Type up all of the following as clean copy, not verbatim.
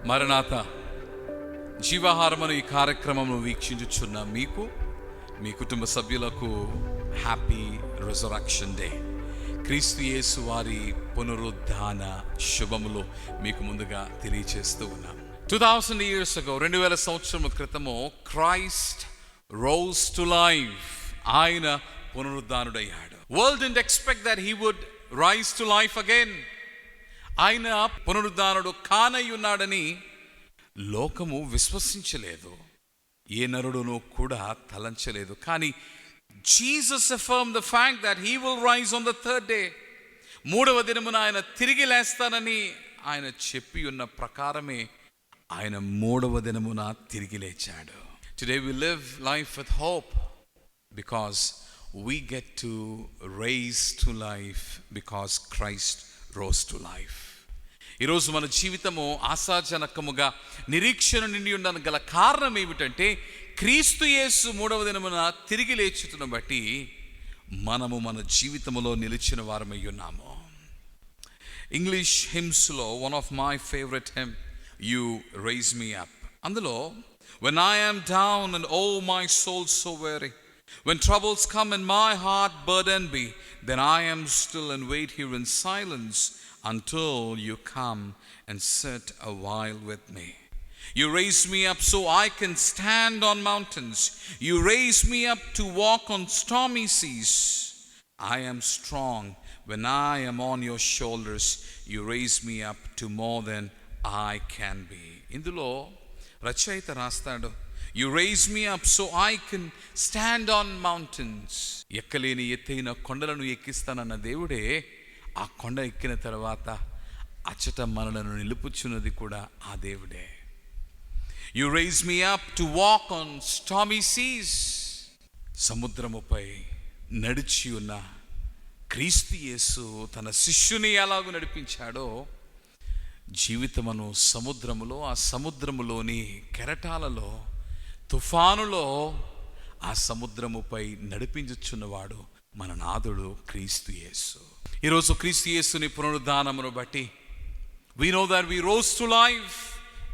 మరణాత జీవాహారమును ఈ కార్యక్రమము వీక్షించుచున్న మీకు, మీ కుటుంబ సభ్యులకు హ్యాపీ రిజరక్షన్ డే. క్రీస్తు యేసు వారి పునరుద్ధాన శుభములు మీకు ముందుగా తెలియచేస్తూ ఉన్నాం. 2000 years ago, 2000 సంవత్సరముల క్రితము, క్రైస్ట్ రోజ్ టు లైఫ్. ఆయన పునరుద్ధానుడయ్యాడు. World didn't expect that he would rise to life again. ఆయన పునరుద్ధానుడు కానయ్యున్నాడని లోకము విశ్వసించలేదు, ఏ నరుడును కూడా తలంచలేదు. కానీ Jesus affirmed the fact that he will rise on the third day. మూడవ దినమున ఆయన తిరిగి లేస్తానని ఆయన చెప్పి ఉన్న ప్రకారమే ఆయన మూడవ దినమున తిరిగి లేచాడు. Today we live life with hope because we get to raise to life because Christ rose to life. ఈరోజు మన జీవితము ఆశాజనకముగా నిరీక్షణ నిండి ఉండడానికి గల కారణం ఏమిటంటే, క్రీస్తు యేసు మూడవ దినమున తిరిగి లేచుటను బట్టి మనము మన జీవితములో నిలిచిన వారమై ఉన్నాము. ఇంగ్లీష్ హిమ్స్లో one of my favourite hymn, you raise me up. అందులో, when I am down and oh my soul so weary, when troubles come and my heart burden be, then I am still and wait here in silence until you come and sit a while with me. You raise me up so I can stand on mountains. You raise me up to walk on stormy seas. I am strong when I am on your shoulders. You raise me up to more than I can be. ఇందులో రచయిత రాస్తాడు, You raise me up so I can stand on mountains. ఎక్కలేని ఎత్తైన కొండలను ఎక్కిస్తానన్న దేవుడే ఆ కొండ ఎక్కిన తర్వాత అచ్చట మనలను నిలుపుచున్నది కూడా ఆ దేవుడే. You raise me up to walk on stormy seas. సముద్రముపై నడిచి ఉన్న క్రీస్తు యేసు తన శిష్యుని ఎలాగూ నడిపించాడో, జీవితమును సముద్రములో, ఆ సముద్రములోని కెరటాలలో, తుఫానులో ఆ సముద్రముపై నడిపించుచున్నవాడు మన నాథుడు క్రీస్తు యేసు. ఈరోజు క్రీస్తు యేసుని పునరుద్ధానమును బట్టి we know that we rose to life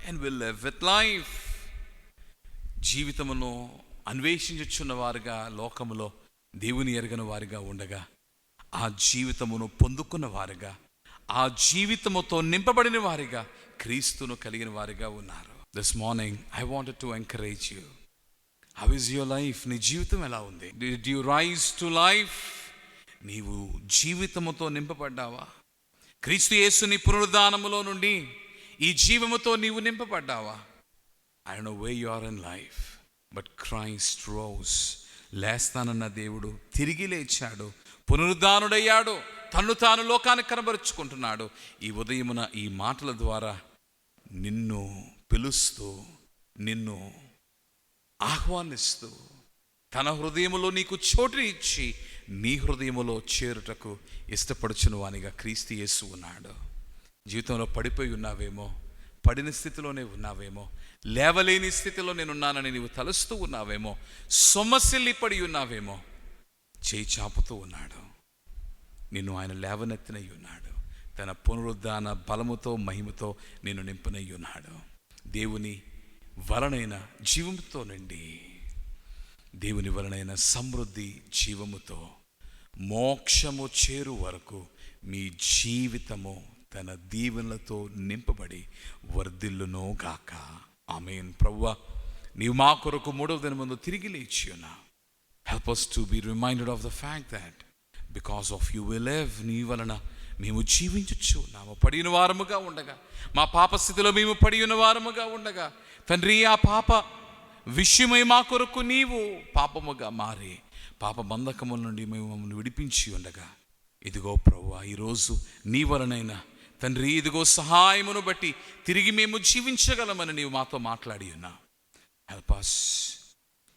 and will live with life. జీవితమును అన్వేషించుచున్న వారుగా, లోకములో దేవుని ఎరగని వారిగా ఉండగా, ఆ జీవితమును పొందుకున్న వారుగా, ఆ జీవితముతో నింపబడిన వారిగా, క్రీస్తును కలిగిన వారిగా ఉన్నారు. This morning I wanted to encourage you. How is your life? నీ జీవితం ఎలా ఉంది? Did you rise to life? నీవు జీవితముతో నింపబడ్డావా? క్రీస్తు యేసుని పునరుద్ధానములో నుండి ఈ జీవముతో నీవు నింపబడ్డావా? I don't know where you are in life, but Christ rose. లేస్తానన్న దేవుడు తిరిగి లేచాడు, పునరుద్ధానుడయ్యాడు, తన్ను తాను లోకానికి కనబరుచుకుంటున్నాడు. ఈ ఉదయమున ఈ మాటల ద్వారా నిన్ను పిలుస్తూ, నిన్ను ఆహ్వానిస్తూ, తన హృదయములో నీకు చోటు ఇచ్చి నీ హృదయములో చేరుటకు ఇష్టపడుచున్న వానిగా క్రీస్తు యేసు ఉన్నాడు. జీవితంలో పడిపోయి ఉన్నావేమో, పడిన స్థితిలోనే ఉన్నావేమో, లేవలేని స్థితిలో నేనున్నానని నీవు తలుస్తూ ఉన్నావేమో, సొమ్మసిల్లి పడి ఉన్నావేమో, చేయి చాపుతూ ఉన్నాడు. నిన్ను ఆయన లేవనెత్తినై ఉన్నాడు. తన పునరుద్ధాన బలముతో, మహిమతో నిన్ను నింపునై ఉన్నాడు. దేవుని వలనైన జీవముతో నిండి, దేవుని వలనైన సమృద్ధి జీవముతో మోక్షము చేరు వరకు మీ జీవితము తన దీవెనలతో నింపబడి వర్ధిల్లునో గాక. ఆమేన్. ప్రభువా, నీవు మా కొరకు మూడవ దినం ముందు తిరిగి లేచి ఉన్నావు. Help us to be reminded of the fact that because of you we live. నీ వలన మేము జీవించుచు ఉన్నాము. పడిన వారముగా ఉండగా, మా పాప స్థితిలో మేము పడి ఉన్న వారముగా ఉండగా, తండ్రి, ఆ పాప విషయమై మా కొరకు నీవు పాపముగా మారి పాప బంధకముల నుండి మేము మమ్మల్ని విడిపించి ఉండగా, ఇదిగో ప్రభువా, ఈరోజు నీ వలనైనా తండ్రి, ఇదిగో సహాయమును బట్టి తిరిగి మేము జీవించగలమని నీవు మాతో మాట్లాడి ఉన్నావు. Help us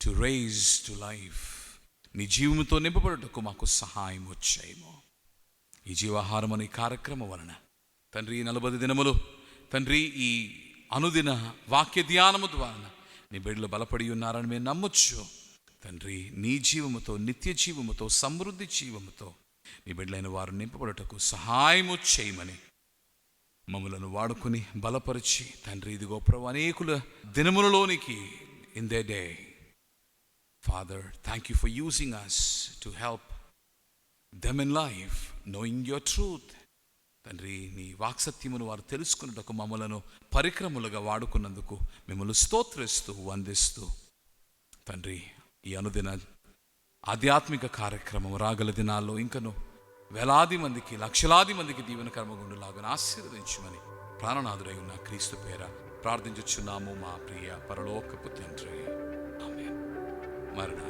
to raise to life. నీ జీవముతో నింపబడుటకు మాకు సహాయం వచ్చేమో. ఈ జీవాహారం అనే కార్యక్రమం వలన తండ్రి, 40 దినములు తండ్రి, ఈ అనుదిన వాక్య ధ్యానము ద్వారా నీ బిడ్డలు బలపడి ఉన్నారని మేము నమ్మొచ్చు. తండ్రి, నీ జీవముతో, నిత్య జీవముతో, సమృద్ధి జీవముతో నీ బిడ్డలైన వారు నింపబడుటకు సహాయము చేయమని మమ్మలను వాడుకుని బలపరిచి తండ్రి, ఇదిగో ప్రభు అనేకుల దినములలోనికి in the day Father, thank you for using us to help them in life, knowing your truth. తండ్రి, నీ వాక్సత్యమును వారు తెలుసుకున్నటకు మమ్మలను పరిక్రమలుగా వాడుకున్నందుకు మిమ్మల్ని స్తోత్రిస్తూ వందిస్తూ తండ్రి, ఈ అనుదిన ఆధ్యాత్మిక కార్యక్రమం రాగల దినాల్లో ఇంకను వేలాది మందికి, లక్షలాది మందికి దీవెనకరమగుండులాగా ఆశీర్వదించమని ప్రాణనాథుడై ఉన్న క్రీస్తు పేర ప్రార్థించుచున్నాము మా ప్రియ పరలోకపు తండ్రి. ఆమేన్. మరణ